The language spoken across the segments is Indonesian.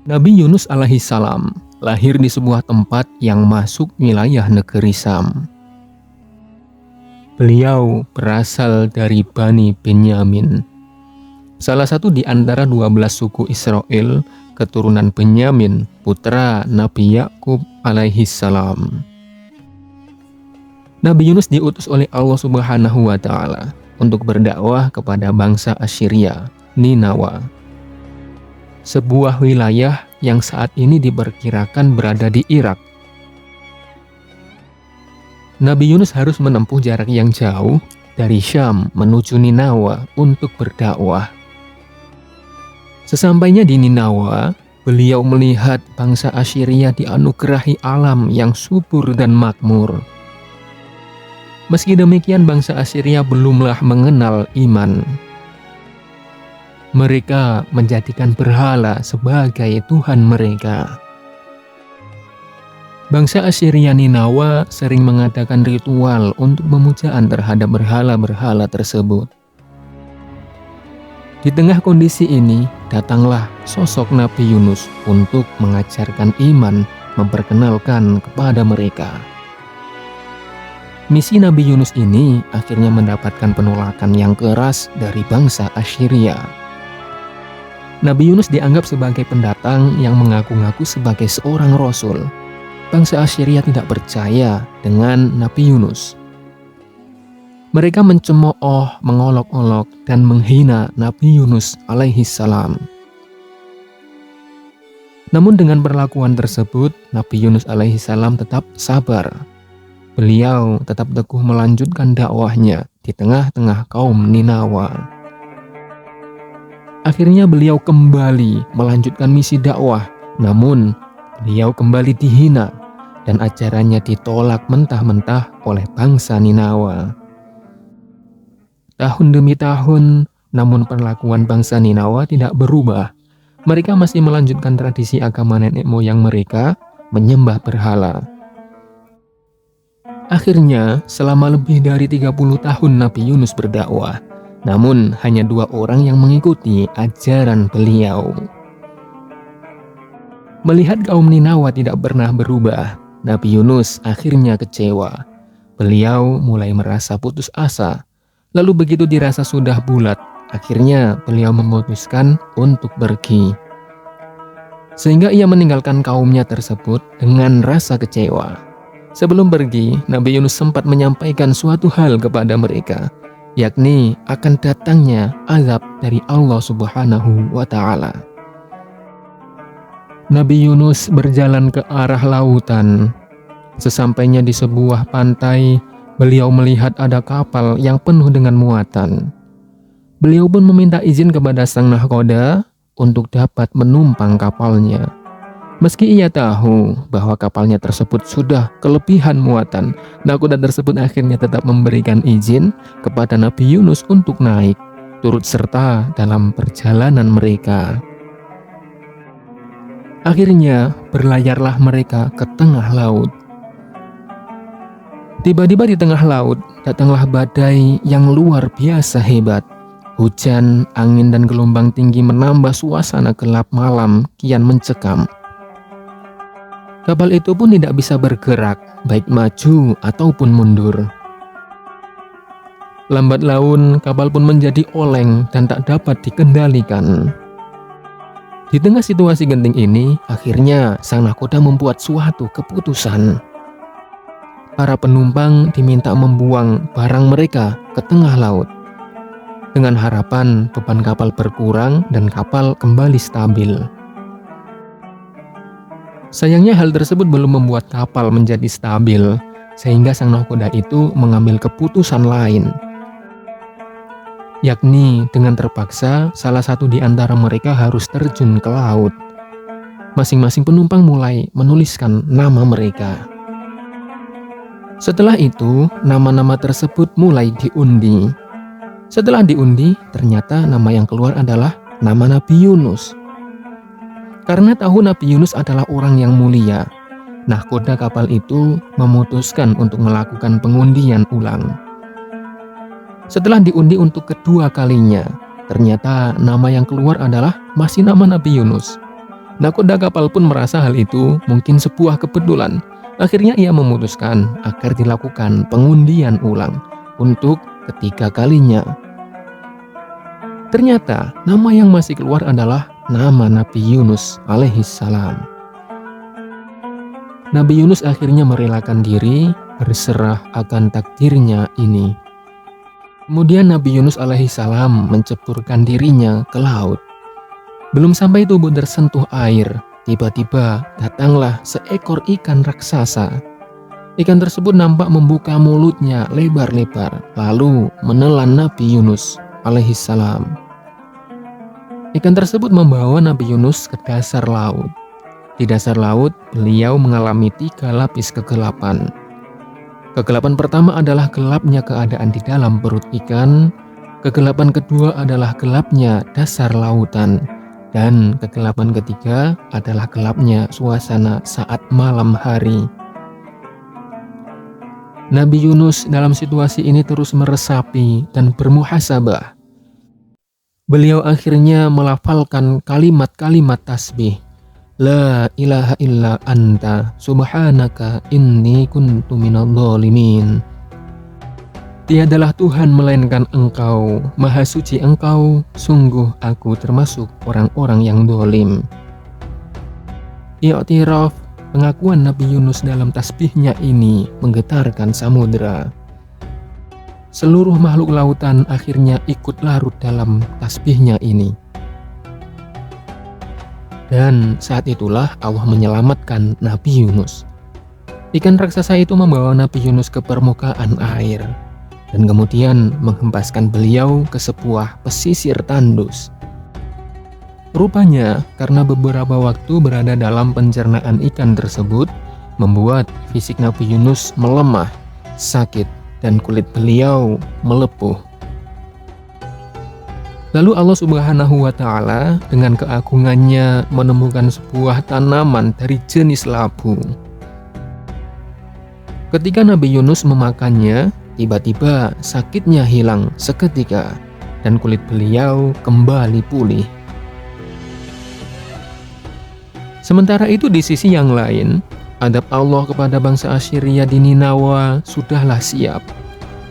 Nabi Yunus alaihissalam lahir di sebuah tempat yang masuk wilayah negeri Sam. Beliau berasal dari Bani Benyamin, salah satu di antara 12 suku Israel, keturunan Benyamin, putra Nabi Yakub alaihissalam. Nabi Yunus diutus oleh Allah Subhanahu wa Ta'ala untuk berdakwah kepada bangsa Assyria, Ninawa, sebuah wilayah yang saat ini diperkirakan berada di Irak. Nabi Yunus harus menempuh jarak yang jauh dari Syam menuju Ninawa untuk berdakwah. Sesampainya di Ninawa, beliau melihat bangsa Assyria dianugerahi alam yang subur dan makmur. Meski demikian, bangsa Assyria belumlah mengenal iman. Mereka menjadikan berhala sebagai Tuhan mereka. Bangsa Assyria Ninawa sering mengadakan ritual untuk pemujaan terhadap berhala-berhala tersebut. Di tengah kondisi ini, datanglah sosok Nabi Yunus untuk mengajarkan iman, memperkenalkan kepada mereka. Misi Nabi Yunus ini akhirnya mendapatkan penolakan yang keras dari bangsa Assyria. Nabi Yunus dianggap sebagai pendatang yang mengaku-ngaku sebagai seorang rasul. Bangsa Assyria tidak percaya dengan Nabi Yunus. Mereka mencemooh, mengolok-olok, dan menghina Nabi Yunus alaihissalam. Namun dengan perlakuan tersebut, Nabi Yunus alaihissalam tetap sabar. Beliau tetap teguh melanjutkan dakwahnya di tengah-tengah kaum Ninawa. Akhirnya beliau kembali melanjutkan misi dakwah, namun beliau kembali dihina dan ajarannya ditolak mentah-mentah oleh bangsa Ninawa. Tahun demi tahun, namun perlakuan bangsa Ninawa tidak berubah. Mereka masih melanjutkan tradisi agama nenek moyang mereka, menyembah berhala. Akhirnya, selama lebih dari 30 tahun Nabi Yunus berdakwah, namun hanya 2 orang yang mengikuti ajaran beliau. Melihat kaum Ninawa tidak pernah berubah, Nabi Yunus akhirnya kecewa. Beliau mulai merasa putus asa. Lalu begitu dirasa sudah bulat, akhirnya beliau memutuskan untuk pergi. Sehingga ia meninggalkan kaumnya tersebut dengan rasa kecewa. Sebelum pergi, Nabi Yunus sempat menyampaikan suatu hal kepada mereka, yakni akan datangnya azab dari Allah Subhanahu wa Ta'ala. Nabi Yunus berjalan ke arah lautan. Sesampainya di sebuah pantai, beliau melihat ada kapal yang penuh dengan muatan. Beliau pun meminta izin kepada sang nahkoda untuk dapat menumpang kapalnya. Meski ia tahu bahwa kapalnya tersebut sudah kelebihan muatan, nahkoda tersebut akhirnya tetap memberikan izin kepada Nabi Yunus untuk naik, turut serta dalam perjalanan mereka. Akhirnya berlayarlah mereka ke tengah laut. Tiba-tiba di tengah laut datanglah badai yang luar biasa hebat. Hujan, angin, dan gelombang tinggi menambah suasana gelap malam kian mencekam. Kapal itu pun tidak bisa bergerak, baik maju ataupun mundur. Lambat laun, kapal pun menjadi oleng dan tak dapat dikendalikan. Di tengah situasi genting ini, akhirnya sang nahkoda membuat suatu keputusan. Para penumpang diminta membuang barang mereka ke tengah laut, dengan harapan beban kapal berkurang dan kapal kembali stabil. Sayangnya hal tersebut belum membuat kapal menjadi stabil, sehingga sang nahkoda itu mengambil keputusan lain, yakni dengan terpaksa salah satu di antara mereka harus terjun ke laut. Masing-masing penumpang mulai menuliskan nama mereka. Setelah itu, nama-nama tersebut mulai diundi. Setelah diundi, ternyata nama yang keluar adalah nama Nabi Yunus. Karena tahu Nabi Yunus adalah orang yang mulia, nahkoda kapal itu memutuskan untuk melakukan pengundian ulang. Setelah diundi untuk kedua kalinya, ternyata nama yang keluar adalah masih nama Nabi Yunus. Nakoda kapal pun merasa hal itu mungkin sebuah kebetulan. Akhirnya ia memutuskan agar dilakukan pengundian ulang untuk ketiga kalinya. Ternyata nama yang masih keluar adalah nama Nabi Yunus alaihissalam. Nabi Yunus akhirnya merelakan diri, berserah akan takdirnya ini. Kemudian Nabi Yunus alaihissalam menceburkan dirinya ke laut. Belum sampai tubuh tersentuh air, tiba-tiba datanglah seekor ikan raksasa. Ikan tersebut nampak membuka mulutnya lebar-lebar, lalu menelan Nabi Yunus alaihissalam. Ikan tersebut membawa Nabi Yunus ke dasar laut. Di dasar laut, beliau mengalami 3 lapis kegelapan. Kegelapan pertama adalah gelapnya keadaan di dalam perut ikan. Kegelapan kedua adalah gelapnya dasar lautan. Dan kegelapan ketiga adalah gelapnya suasana saat malam hari. Nabi Yunus dalam situasi ini terus meresapi dan bermuhasabah. Beliau akhirnya melafalkan kalimat-kalimat tasbih. La ilaha illa anta subhanaka inni kuntu minadh dhalimin. Tiadalah Tuhan melainkan Engkau, Maha Suci Engkau, sungguh aku termasuk orang-orang yang dolim. I'tiraf, pengakuan Nabi Yunus dalam tasbihnya ini menggetarkan samudera. Seluruh makhluk lautan akhirnya ikut larut dalam tasbihnya ini. Dan saat itulah Allah menyelamatkan Nabi Yunus. Ikan raksasa itu membawa Nabi Yunus ke permukaan air dan kemudian menghempaskan beliau ke sebuah pesisir tandus. Rupanya karena beberapa waktu berada dalam pencernaan ikan tersebut membuat fisik Nabi Yunus melemah, sakit, dan kulit beliau melepuh. Lalu Allah Subhanahu wa Ta'ala dengan keagungannya menemukan sebuah tanaman dari jenis labu. Ketika Nabi Yunus memakannya, tiba-tiba sakitnya hilang seketika dan kulit beliau kembali pulih. Sementara itu di sisi yang lain, adab Allah kepada bangsa Assyria di Ninawa sudahlah siap.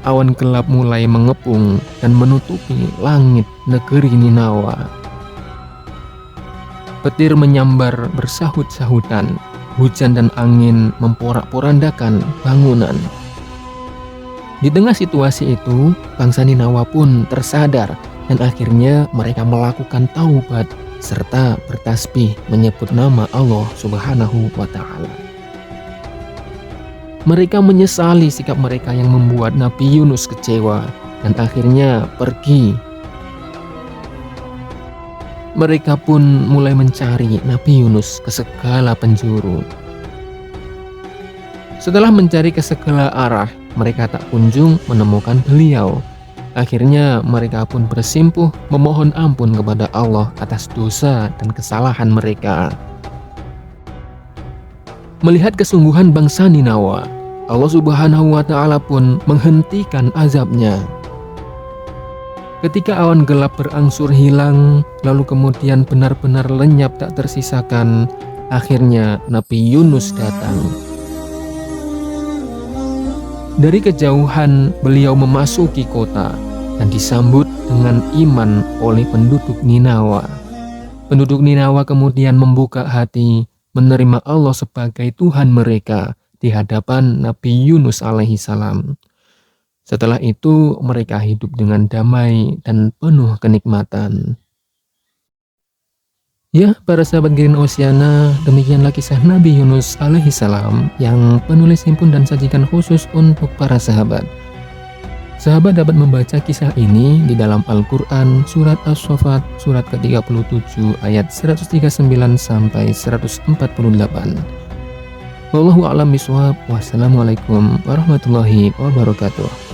Awan gelap mulai mengepung dan menutupi langit negeri Ninawa. Petir menyambar bersahut-sahutan, hujan dan angin memporak-porandakan bangunan. Di tengah situasi itu, bangsa Ninawa pun tersadar dan akhirnya mereka melakukan taubat serta bertasbih menyebut nama Allah Subhanahu wa Ta'ala. Mereka menyesali sikap mereka yang membuat Nabi Yunus kecewa dan akhirnya pergi. Mereka pun mulai mencari Nabi Yunus ke segala penjuru. Setelah mencari ke segala arah, mereka tak kunjung menemukan beliau. Akhirnya mereka pun bersimpuh memohon ampun kepada Allah atas dosa dan kesalahan mereka. Melihat kesungguhan bangsa Ninawa, Allah Subhanahu wa Ta'ala pun menghentikan azabnya. Ketika awan gelap berangsur hilang, lalu kemudian benar-benar lenyap tak tersisakan, akhirnya Nabi Yunus datang. Dari kejauhan beliau memasuki kota dan disambut dengan iman oleh penduduk Ninawa. Penduduk Ninawa kemudian membuka hati, menerima Allah sebagai Tuhan mereka di hadapan Nabi Yunus alaihissalam. Setelah itu mereka hidup dengan damai dan penuh kenikmatan. Ya, para sahabat Green Oceana, demikianlah kisah Nabi Yunus alaihissalam yang penulis himpun dan sajikan khusus untuk para sahabat. Sahabat dapat membaca kisah ini di dalam Al-Quran surat As-Saffat surat ke-37 ayat 139 sampai 148. Wallahu a'lam bishawab. Wassalamualaikum warahmatullahi wabarakatuh.